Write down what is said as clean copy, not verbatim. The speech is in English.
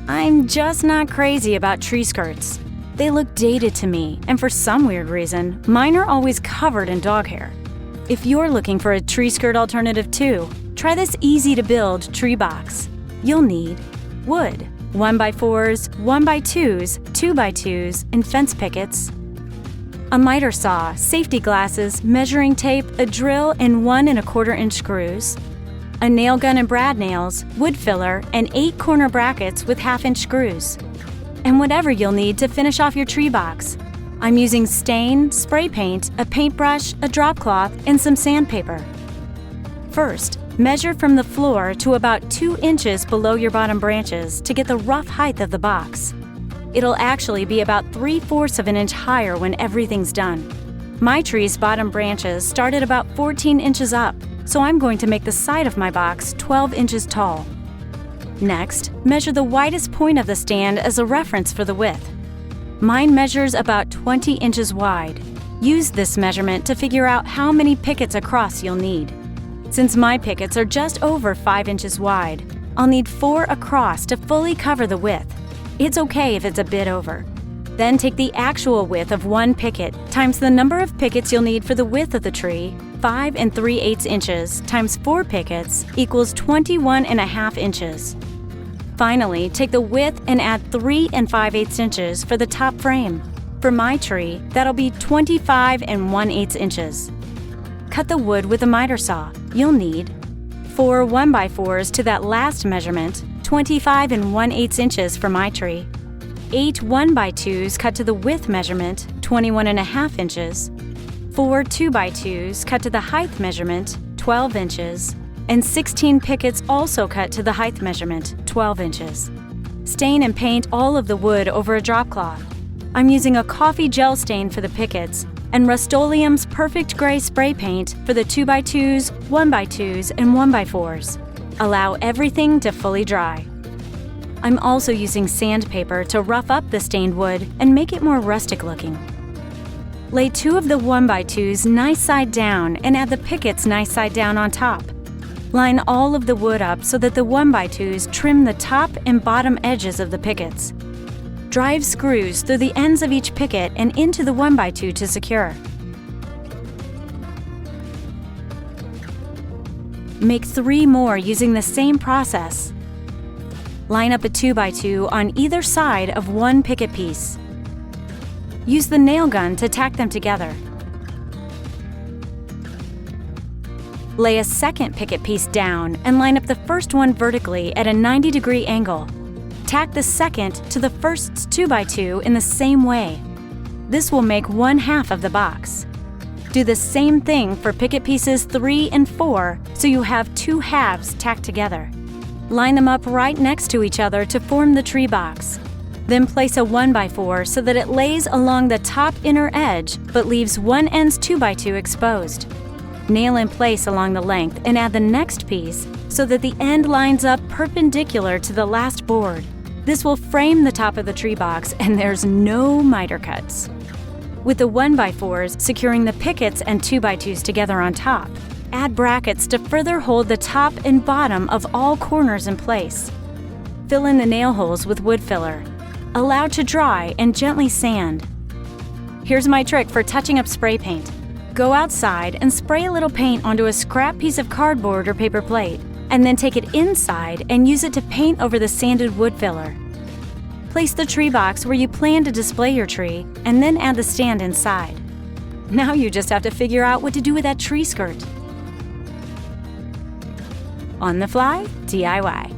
I'm just not crazy about tree skirts. They look dated to me, and for some weird reason, mine are always covered in dog hair. If you're looking for a tree skirt alternative too, try this easy-to-build tree box. You'll need wood, 1x4s, 1x2s, 2x2s, and fence pickets, a miter saw, safety glasses, measuring tape, a drill, and 1 1/4-inch screws, a nail gun and brad nails, wood filler, and 8 corner brackets with 1/2-inch screws, and whatever you'll need to finish off your tree box. I'm using stain, spray paint, a paintbrush, a drop cloth, and some sandpaper. First, measure from the floor to about 2 inches below your bottom branches to get the rough height of the box. It'll actually be about 3/4 of an inch higher when everything's done. My tree's bottom branches start at about 14 inches up, so I'm going to make the side of my box 12 inches tall. Next, measure the widest point of the stand as a reference for the width. Mine measures about 20 inches wide. Use this measurement to figure out how many pickets across you'll need. Since my pickets are just over 5 inches wide, I'll need 4 across to fully cover the width. It's okay if it's a bit over. Then take the actual width of 1 picket times the number of pickets you'll need for the width of the tree, 5 3/8 inches times 4 pickets equals 21 1/2 inches. Finally, take the width and add 3 5/8 inches for the top frame. For my tree, that'll be 25 1/8 inches. Cut the wood with a miter saw. You'll need 4 1x4s to that last measurement, 25 1/8 inches for my tree, 8 1x2s cut to the width measurement, 21 1/2 inches, 4 2x2s cut to the height measurement, 12 inches, and 16 pickets also cut to the height measurement, 12 inches. Stain and paint all of the wood over a drop cloth. I'm using a coffee gel stain for the pickets and Rust-Oleum's Perfect Gray spray paint for the 2x2s, 1x2s, and 1x4s. Allow everything to fully dry. I'm also using sandpaper to rough up the stained wood and make it more rustic looking. Lay 2 of the 1x2s nice side down and add the pickets nice side down on top. Line all of the wood up so that the 1x2s trim the top and bottom edges of the pickets. Drive screws through the ends of each picket and into the 1x2 to secure. Make 3 more using the same process. Line up a 2x2 on either side of 1 picket piece. Use the nail gun to tack them together. Lay a second picket piece down and line up the first one vertically at a 90-degree angle. Tack the second to the first 2x2 in the same way. This will make 1/2 of the box. Do the same thing for picket pieces 3 and 4 so you have 2 halves tacked together. Line them up right next to each other to form the tree box. Then place a 1x4 so that it lays along the top inner edge but leaves one end's 2x2 exposed. Nail in place along the length and add the next piece so that the end lines up perpendicular to the last board. This will frame the top of the tree box and there's no miter cuts. With the 1x4s securing the pickets and 2x2s together on top, add brackets to further hold the top and bottom of all corners in place. Fill in the nail holes with wood filler. Allow to dry and gently sand. Here's my trick for touching up spray paint. Go outside and spray a little paint onto a scrap piece of cardboard or paper plate, and then take it inside and use it to paint over the sanded wood filler. Place the tree box where you plan to display your tree, and then add the stand inside. Now you just have to figure out what to do with that tree skirt. On the fly, DIY.